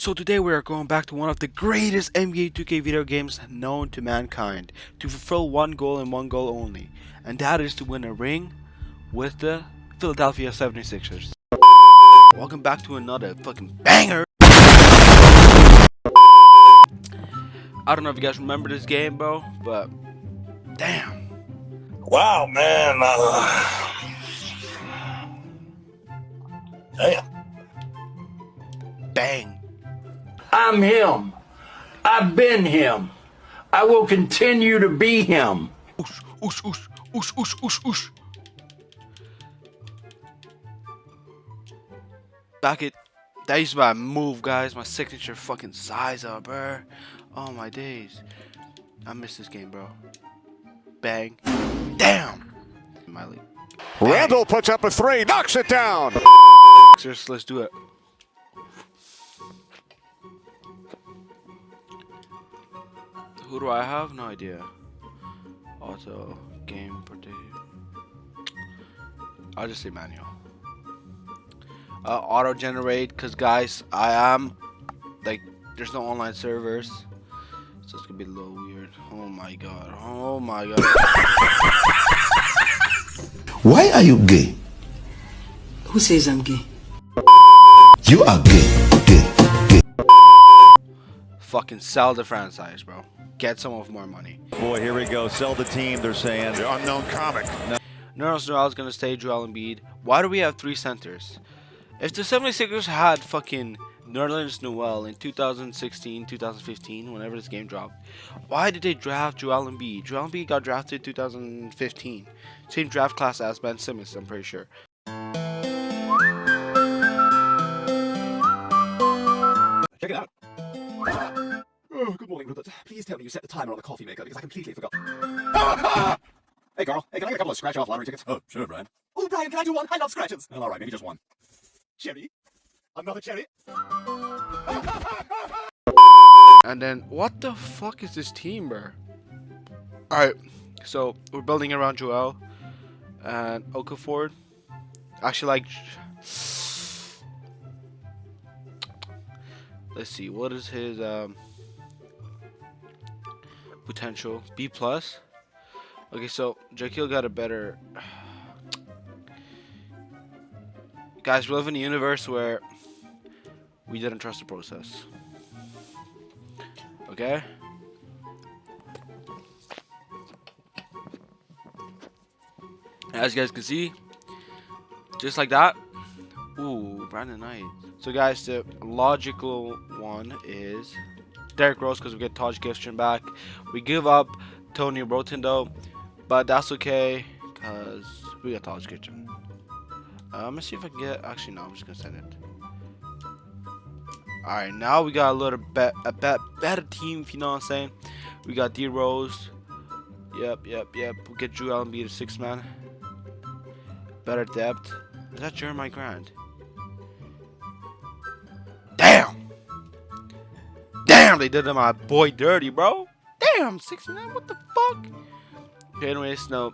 So today we are going back to one of the greatest NBA 2K video games known to mankind to fulfill one goal and one goal only, and that is to win a ring with the Philadelphia 76ers. Welcome back to another fucking banger. I don't know if you guys remember this game, bro, but damn. Wow, man. Damn. Bang. I'm him. I've been him. I will continue to be him. Oosh, oosh, oosh, oosh, oosh, oosh, oosh. Back it. That used to be my move, guys. My signature fucking size up, bro. Oh my days. I miss this game, bro. Bang. Damn. My league. Randall puts up a three, knocks it down. Seriously, let's do it. Who do I have? No idea. Auto game predict. I'll just say manual. Auto generate, cause guys, I am like, there's no online servers, so it's gonna be a little weird. Oh my god. Oh my god. Why are you gay? Who says I'm gay? You are gay. Fucking sell the franchise, bro. Get some of more money. Boy, here we go. Sell the team, they're saying. The unknown comic. Nerlens Noel's gonna stay Joel Embiid. Why do we have three centers? If the 76ers had fucking Nerlens Noel in 2016, 2015, whenever this game dropped, why did they draft Joel Embiid? Joel Embiid got drafted in 2015. Same draft class as Ben Simmons, I'm pretty sure. Check it out. Oh, good morning, Rupert. Please tell me you set the timer on the coffee maker because I completely forgot. Hey, Carl. Hey, can I get a couple of scratch-off lottery tickets? Oh, sure, Brian. Oh, Brian, can I do one? I love scratches. Well, all right, maybe just one. Cherry. Another cherry. And then, what the fuck is this team, bro? Alright, so we're building around Joel and Okafor. Actually, like, let's see, what is his potential? B plus. Okay, so Jaquil got a better. Guys, we live in a universe where we didn't trust the process. Okay? As you guys can see, just like that. Ooh, Brandon Knight. So guys, the logical one is Derrick Rose because we get Taj Gibson back. We give up Tony Rotundo, but that's okay because we got Taj Gibson. Let me see if I can get. Actually, no, I'm just gonna send it. All right, now we got a little bit better team. If you know what I'm saying. We got D Rose. Yep. We get Joel Embiid, a 6-man. Better depth. Is that Jeremiah Grant? Damn, they did my boy dirty, bro. Damn, 6-9. What the fuck? Okay, anyways, no.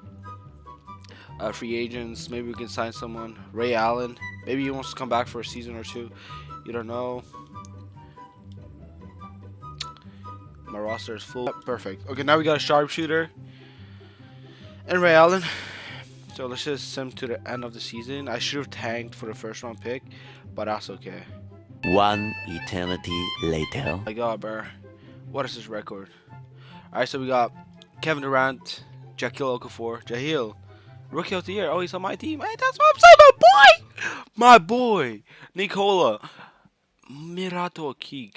Free agents. Maybe we can sign someone. Ray Allen. Maybe he wants to come back for a season or two. You don't know. My roster is full. Perfect. Okay, now we got a sharpshooter and Ray Allen. So let's just send him to the end of the season. I should have tanked for the first round pick, but that's okay. One eternity later. Oh my god, bro. What is his record? Alright, so we got Kevin Durant, Jaquil Okafor, Jahil. Rookie of the year. Oh, he's on my team. Hey, that's what I'm saying, my boy! Nikola Mirotic.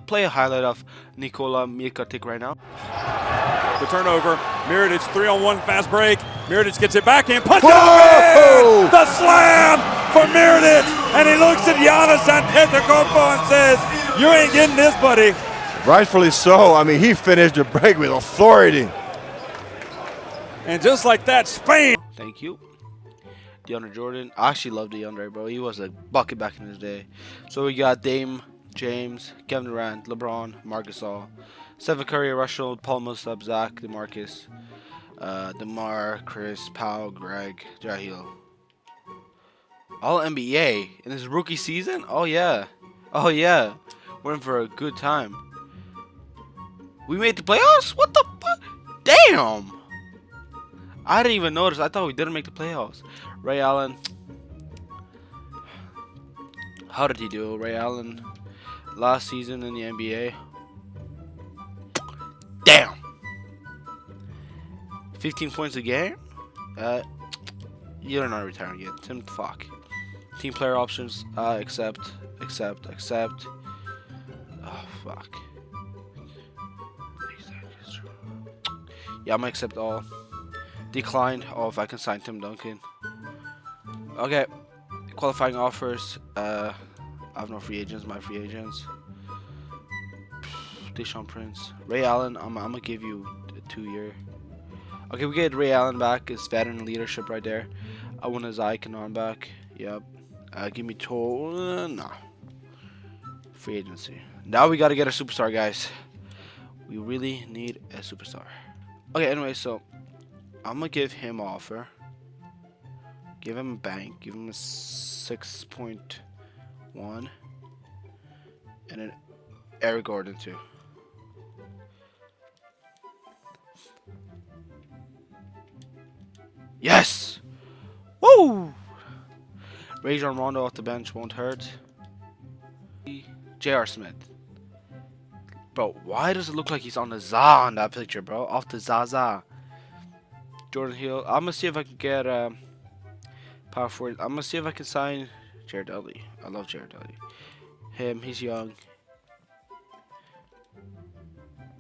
Play a highlight of Nikola Mirotic right now. The turnover. Mirotic 3-on-1 fast break. Mirotic gets it back in. Punch out! The slam for Mirotic. And he looks at Giannis Antetokounmpo and says, "You ain't getting this, buddy." Rightfully so. I mean, he finished the break with authority. And just like that, Spain. Thank you. DeAndre Jordan. I actually love DeAndre, bro. He was a bucket back in his day. So we got Dame, James, Kevin Durant, LeBron, Marc Gasol, Stephen Curry, Russell, Paul Millsap, Zach, DeMarcus, DeMar, Chris, Powell, Greg, Jahil. All NBA in his rookie season? Oh yeah. We're in for a good time. We made the playoffs? What the fuck? Damn! I didn't even notice. I thought we didn't make the playoffs. Ray Allen. How did he do, Ray Allen? Last season in the NBA. Damn! 15 points a game? You're not retiring yet. Tim, fuck. Team player options. Accept. Oh, fuck. Yeah, I'm gonna accept all. Declined. Oh, if I can sign Tim Duncan. Okay. Qualifying offers. I have no free agents. My free agents. Deshaun Prince. Ray Allen. I'm gonna give you a 2-year. Okay, we get Ray Allen back. It's veteran leadership right there. I want a Zykanon back. Yep. Give me nah. Free agency. Now we gotta get a superstar, guys. We really need a superstar. Okay, anyway, so I'm gonna give him offer. Give him a bank. Give him a 6.1. And then Eric Gordon too. Yes! Woo! Rajon Rondo off the bench won't hurt. J.R. Smith. Bro, why does it look like he's on the Za on that picture, bro? Off the Zaza. Jordan Hill. I'm gonna see if I can get power forward. I'm gonna see if I can sign Jared Dudley. I love Jared Dudley. Him, he's young.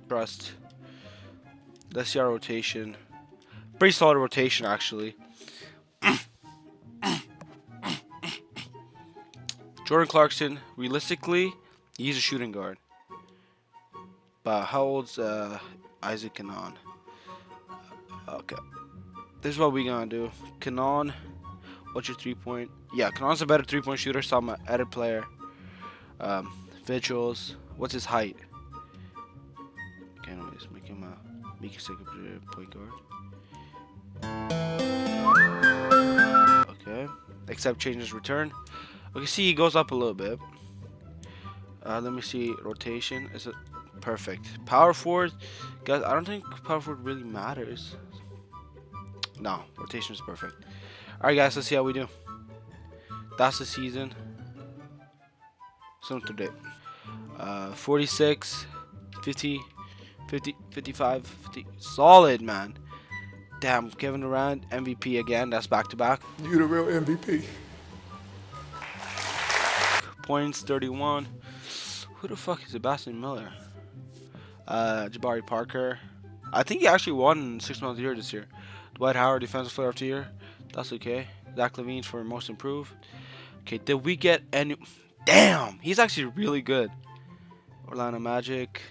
Trust. Let's see our rotation. Pretty solid rotation, actually. Jordan Clarkson, realistically, he's a shooting guard. But how old's Isaac Canaan? Okay. This is what we're gonna do. Canaan, what's your 3-point? Yeah, Canaan's a better 3-point shooter, so I'm gonna edit player. Vigils, what's his height? Okay, anyways, make him a second point guard. Okay. Accept changes return. Okay, see, he goes up a little bit. Let me see. Rotation. Is it perfect? Power forward. Guys, I don't think power forward really matters. No, rotation is perfect. Alright, guys, let's see how we do. That's the season. Some today. 46, 50, 50, 55, 50. Solid, man. Damn, Kevin Durant, MVP again. That's back-to-back. You the real MVP. Points, 31. Who the fuck is Sebastian Miller? Jabari Parker. I think he actually won 6 months of the year this year. Dwight Howard, Defensive Player of the Year. That's okay. Zach LaVine for Most Improved. Okay, did we get any... Damn! He's actually really good. Orlando Magic.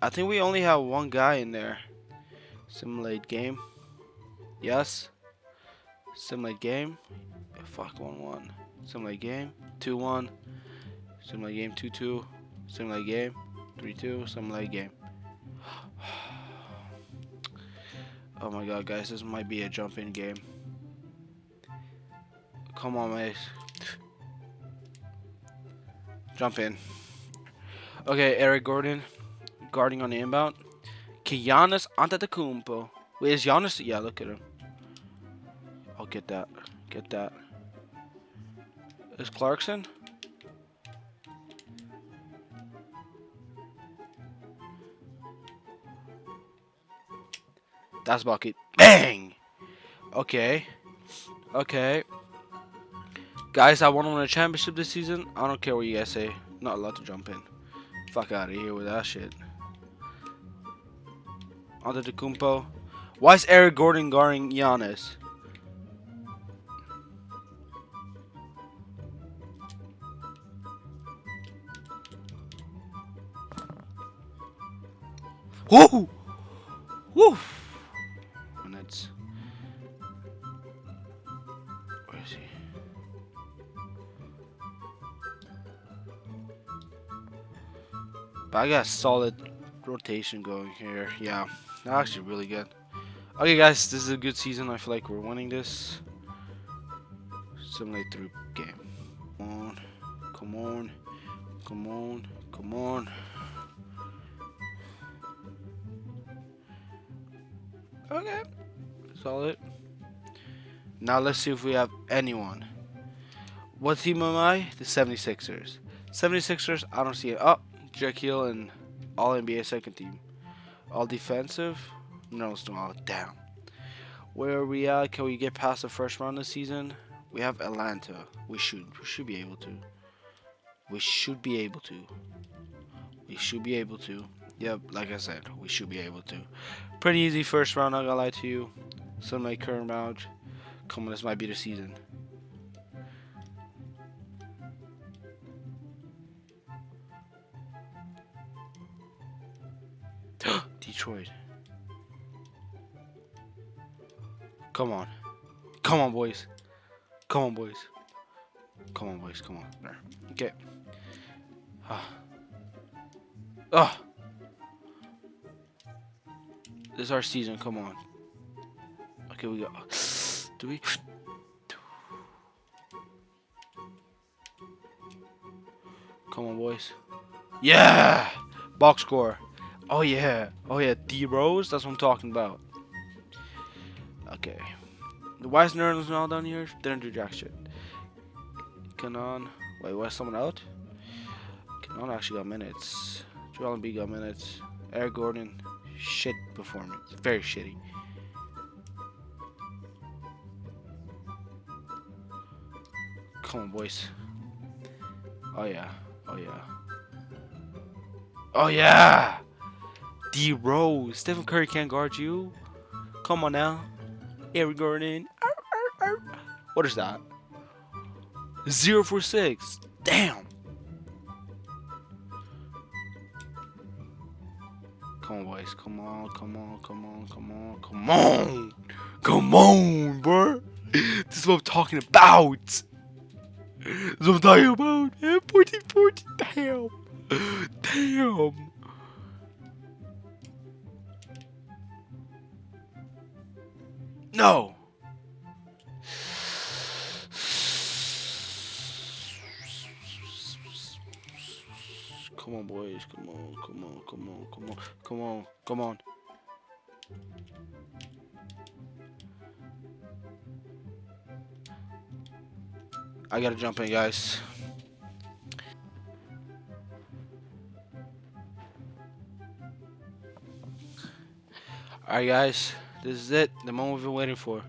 I think we only have one guy in there. Simulate game. Yes. Simulate game. Fuck, 1-1. Simulate game. 2-1. Simulate game. 2-2. Simulate game. 3-2. Simulate game. Oh my god, guys. This might be a jump-in game. Come on, mate. Jump in. Okay, Eric Gordon. Guarding on the inbound. Giannis Antetokounmpo. Wait, is Giannis? Yeah, look at him. I'll get that. Get that. Is Clarkson? That's bucket. Bang! Okay. Okay. Guys, I want to win a championship this season. I don't care what you guys say. Not allowed to jump in. Fuck out of here with that shit. Antetokounmpo. Why is Eric Gordon guarding Giannis? Woo! Woo! Minutes. Where is he? But I got a solid rotation going here. Yeah, actually really good. Okay, guys, this is a good season. I feel like we're winning this. Simulate through game. Come on, come on. Come on. Come on. Okay. Solid. Now let's see if we have anyone. What team am I? The 76ers. 76ers, I don't see it. Oh, Jekyll and all NBA second team. All defensive? No, it's not. Damn. Where are we at? Can we get past the first round this season? We have Atlanta. We should be able to. We should be able to. We should be able to. Yep, like I said, we should be able to. Pretty easy first round, not gonna lie to you. Some might curve out. Come on, this might be the season. Detroit. Come on. Come on, boys. Come on, boys. Come on, boys. Come on. There. Okay. Oh. This is our season. Come on. Okay, we go. Do we? Come on, boys. Yeah! Box score. Oh, yeah. Oh, yeah. D Rose? That's what I'm talking about. Okay. Why is Nerlens not down here? Didn't do jack shit. Canon. Wait, was someone out? Canon actually got minutes. Joel Embiid got minutes. Eric Gordon. Shit performance. Very shitty. Come on, boys. Oh, yeah. Oh, yeah. Oh, yeah! D Rose. Stephen Curry can't guard you. Come on now. Eric Gordon. What is that? 0 for 6. Damn. Come on, boys. Come on, come on, come on, come on, come on. Come on, bro. This is what I'm talking about. This is what I'm talking about. Yeah, 14-14. Damn. Damn. No. Come on, boys. Come on, come on, come on, come on, come on, come on. I gotta jump in, guys. Alright, guys. This is it. The moment we've been waiting for.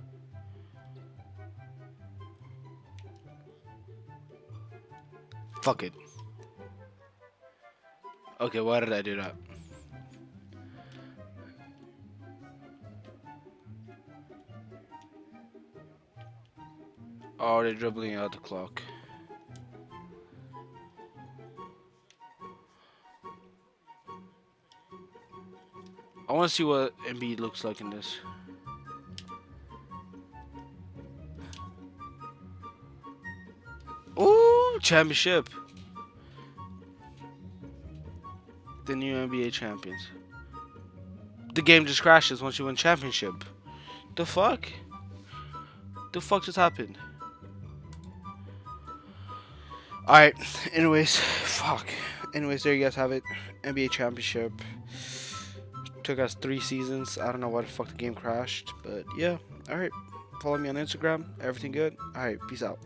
Fuck it. Okay, why did I do that? Oh, they're dribbling out the clock. I want to see what Embiid looks like in this. Ooh, championship. The new NBA champions. The game just crashes once you win championship. The fuck? The fuck just happened? Alright, anyways, fuck. Anyways, there you guys have it. NBA championship. Took us 3 seasons. I don't know why the fuck the game crashed, but yeah. Alright, follow me on Instagram. Everything good? Alright, peace out.